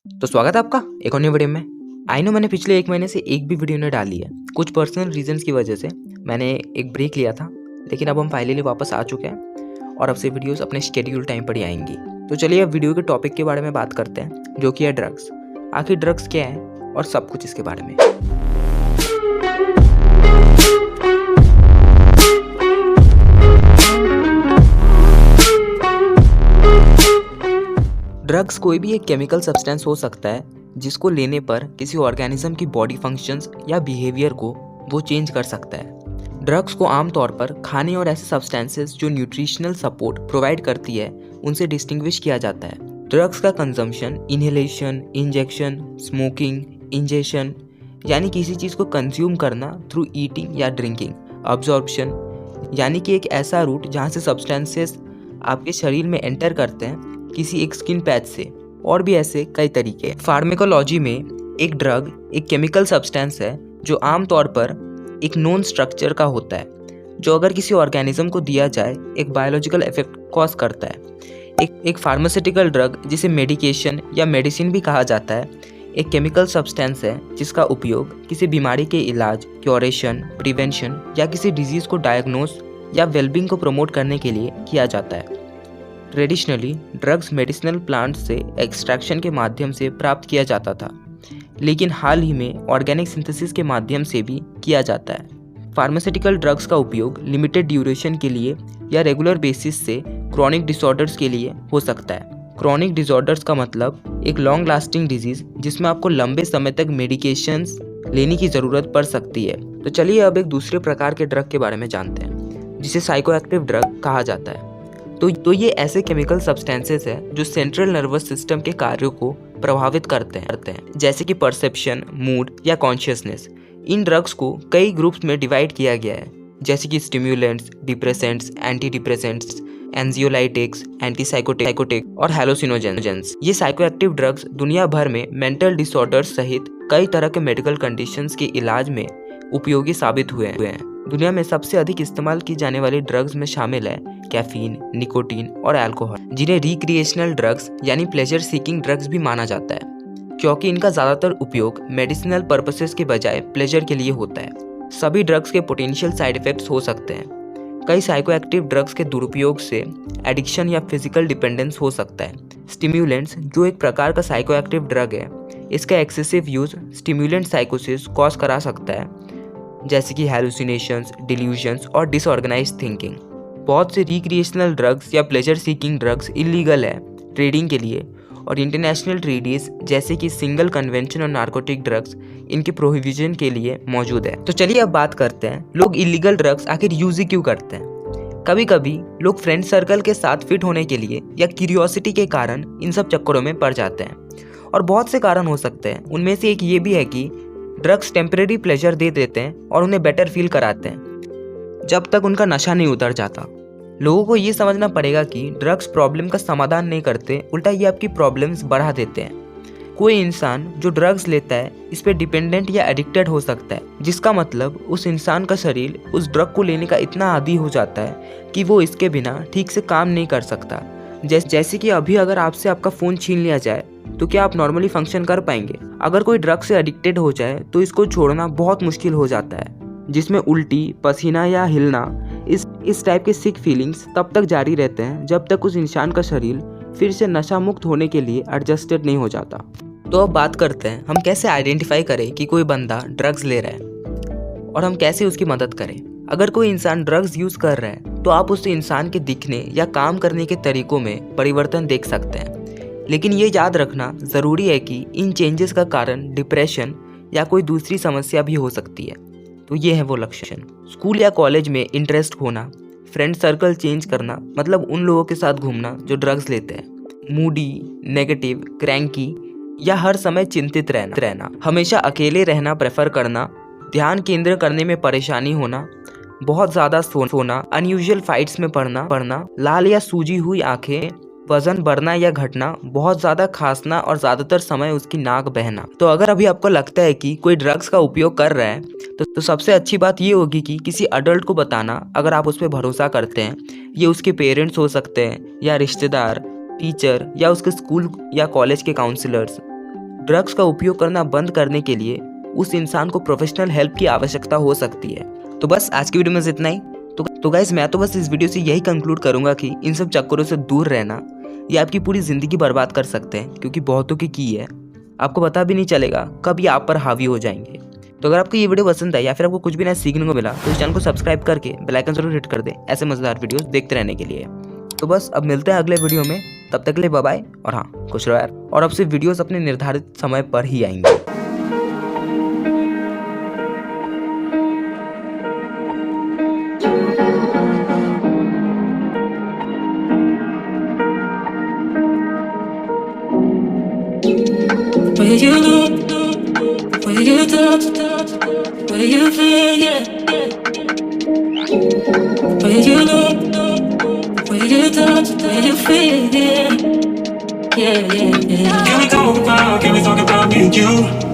तो स्वागत है आपका एक और नई वीडियो में। आई नो मैंने पिछले 1 महीने से एक भी वीडियो नहीं डाली है। कुछ पर्सनल रीजंस की वजह से मैंने एक ब्रेक लिया था, लेकिन अब हम फाइनली वापस आ चुके हैं और अब से वीडियोस अपने शेड्यूल टाइम पर ही आएंगी। तो चलिए अब वीडियो के टॉपिक के बारे में बात करते हैं, जो कि है ड्रग्स। आखिर ड्रग्स क्या है और सब कुछ इसके बारे में। ड्रग्स कोई भी एक केमिकल सब्सटेंस हो सकता है जिसको लेने पर किसी ऑर्गेनिज्म की बॉडी फंक्शंस या बिहेवियर को वो चेंज कर सकता है। ड्रग्स को आमतौर पर खाने और ऐसे सब्सटेंसेस जो न्यूट्रिशनल सपोर्ट प्रोवाइड करती है उनसे डिस्टिंग्विश किया जाता है। ड्रग्स का consumption inhalation, injection, smoking, ingestion यानी किसी चीज़ को कंज्यूम करना थ्रू ईटिंग या ड्रिंकिंग, अब्जॉर्प्शन यानी कि एक ऐसा रूट जहाँ से सब्सटेंसेस आपके शरीर में एंटर करते हैं किसी एक स्किन पैच से, और भी ऐसे कई तरीके। फार्मेकोलॉजी में एक ड्रग एक केमिकल सब्सटेंस है जो आमतौर पर एक नोन स्ट्रक्चर का होता है, जो अगर किसी ऑर्गेनिज्म को दिया जाए एक बायोलॉजिकल इफेक्ट कॉज करता है। एक फार्मास्यूटिकल ड्रग जिसे मेडिकेशन या मेडिसिन भी कहा जाता है एक केमिकल सब्सटेंस है जिसका उपयोग किसी बीमारी के इलाज, क्योरेशन, प्रिवेंशन या किसी डिजीज़ को डायग्नोस या वेलबींग को प्रमोट करने के लिए किया जाता है। ट्रेडिशनली ड्रग्स मेडिसिनल प्लांट से एक्सट्रैक्शन के माध्यम से प्राप्त किया जाता था, लेकिन हाल ही में ऑर्गेनिक सिंथेसिस के माध्यम से भी किया जाता है। फार्मास्यूटिकल ड्रग्स का उपयोग लिमिटेड ड्यूरेशन के लिए या रेगुलर बेसिस से क्रॉनिक डिसऑर्डर्स के लिए हो सकता है। क्रॉनिक डिसऑर्डर्स का मतलब एक लॉन्ग लास्टिंग डिजीज जिसमें आपको लंबे समय तक मेडिकेशंस लेने की ज़रूरत पड़ सकती है। तो चलिए अब एक दूसरे प्रकार के ड्रग के बारे में जानते हैं, जिसे साइकोएक्टिव ड्रग कहा जाता है। तो ये ऐसे केमिकल सब्सटेंसेस है जो सेंट्रल नर्वस सिस्टम के कार्यों को प्रभावित करते हैं, जैसे कि परसेप्शन, मूड या कॉन्शियसनेस। इन ड्रग्स को कई ग्रुप्स में डिवाइड किया गया है, जैसे कि स्टिम्युलेंट्स, डिप्रेसेंट्स, एंटी डिप्रेसेंट्स, एंजियोलाइटिक्स, एंटीसाइकोटिक और हैलोसिनोजेंस। ये साइकोएक्टिव ड्रग्स दुनिया भर में मेंटल डिसऑर्डर्स सहित कई तरह के मेडिकल कंडीशंस के इलाज में उपयोगी साबित हुए हैं। दुनिया में सबसे अधिक इस्तेमाल की जाने वाली ड्रग्स में शामिल है कैफीन, निकोटीन और अल्कोहल, जिन्हें रिक्रिएशनल ड्रग्स यानी प्लेजर सीकिंग ड्रग्स भी माना जाता है, क्योंकि इनका ज़्यादातर उपयोग मेडिसिनल पर्पसेस के बजाय प्लेजर के लिए होता है। सभी ड्रग्स के पोटेंशियल साइड इफेक्ट्स हो सकते हैं। कई साइकोएक्टिव ड्रग्स के दुरुपयोग से एडिक्शन या फिजिकल डिपेंडेंस हो सकता है। स्टिम्युलेंट्स, जो एक प्रकार का साइकोएक्टिव ड्रग है, इसका एक्सेसिव यूज स्टिम्युलेंट साइकोसिस कॉज करा सकता है, जैसे कि हैलुसिनेशंस, डिल्यूजन्स और डिसऑर्गेनाइज्ड थिंकिंग। बहुत से रिक्रिएशनल ड्रग्स या प्लेजर सीकिंग ड्रग्स इलीगल है ट्रेडिंग के लिए, और इंटरनेशनल ट्रीटीज जैसे कि सिंगल कन्वेंशन और नार्कोटिक ड्रग्स इनके प्रोहिबिशन के लिए मौजूद है। तो चलिए अब बात करते हैं लोग इलीगल ड्रग्स आखिर यूज ही क्यों करते हैं। कभी कभी लोग फ्रेंड सर्कल के साथ फिट होने के लिए या क्यूरियोसिटी के कारण इन सब चक्करों में पड़ जाते हैं, और बहुत से कारण हो सकते हैं। उनमें से एक ये भी है कि ड्रग्स टेम्परेरी प्लेजर दे देते हैं और उन्हें बेटर फील कराते हैं जब तक उनका नशा नहीं उतर जाता। लोगों को ये समझना पड़ेगा कि ड्रग्स प्रॉब्लम का समाधान नहीं करते, उल्टा ये आपकी प्रॉब्लम्स बढ़ा देते हैं। कोई इंसान जो ड्रग्स लेता है इस पर डिपेंडेंट या एडिक्टेड हो सकता है, जिसका मतलब उस इंसान का शरीर उस ड्रग को लेने का इतना आदी हो जाता है कि वो इसके बिना ठीक से काम नहीं कर सकता। जैसे कि अभी अगर आपसे आपका फ़ोन छीन लिया जाए तो क्या आप नॉर्मली फंक्शन कर पाएंगे? अगर कोई ड्रग से एडिक्टेड हो जाए तो इसको छोड़ना बहुत मुश्किल हो जाता है, जिसमें उल्टी, पसीना या हिलना, इस टाइप के सिक फीलिंग्स तब तक जारी रहते हैं जब तक उस इंसान का शरीर फिर से नशा मुक्त होने के लिए एडजस्टेड नहीं हो जाता। तो अब बात करते हैं हम कैसे आइडेंटिफाई करें कि कोई बंदा ड्रग्स ले रहा है और हम कैसे उसकी मदद करें। अगर कोई इंसान ड्रग्स यूज़ कर रहा है तो आप उस इंसान के दिखने या काम करने के तरीकों में परिवर्तन देख सकते हैं, लेकिन ये याद रखना ज़रूरी है कि इन चेंजेस का कारण डिप्रेशन या कोई दूसरी समस्या भी हो सकती है। तो ये है वो लक्षण। स्कूल या कॉलेज में इंटरेस्ट होना, फ्रेंड सर्कल चेंज करना, मतलब उन लोगों के साथ घूमना जो ड्रग्स लेते हैं, मूडी, नेगेटिव, क्रैंकी या हर समय चिंतित रहना, हमेशा अकेले रहना प्रेफर करना, ध्यान केंद्र करने में परेशानी होना, बहुत ज़्यादा सोना, अनयूजुअल फाइट्स में पड़ना, लाल या सूजी हुई आंखें, वजन बढ़ना या घटना, बहुत ज़्यादा खांसना और ज़्यादातर समय उसकी नाक बहना। तो अगर अभी आपको लगता है कि कोई ड्रग्स का उपयोग कर रहा है तो सबसे अच्छी बात ये होगी कि किसी अडल्ट को बताना, अगर आप उस पर भरोसा करते हैं। ये उसके पेरेंट्स हो सकते हैं या रिश्तेदार, टीचर या उसके स्कूल या कॉलेज के काउंसलर्स। ड्रग्स का उपयोग करना बंद करने के लिए उस इंसान को प्रोफेशनल हेल्प की आवश्यकता हो सकती है। तो बस आज की वीडियो में इतना ही। तो गाइस, मैं तो बस इस वीडियो से यही कंक्लूड करूंगा कि इन सब चक्करों से दूर रहना ये आपकी पूरी ज़िंदगी बर्बाद कर सकते हैं, क्योंकि बहुतों की है, आपको पता भी नहीं चलेगा कब ये आप पर हावी हो जाएंगे। तो अगर आपको ये वीडियो पसंद है या फिर आपको कुछ भी नया सीखने को मिला तो इस चैनल को सब्सक्राइब करके बेल आइकन जरूर हिट कर दें ऐसे मज़ेदार वीडियोस देखते रहने के लिए। तो बस अब मिलते हैं अगले वीडियो में, तब तक के लिए बाय बाय। और हाँ, खुश रहो यार। और अब से वीडियोस अपने निर्धारित समय पर ही आएंगे। Where you look, where you touch, where you feel, yeah. Where you look, where you touch, where you feel, yeah. Yeah, yeah, yeah. Can we talk about me and you?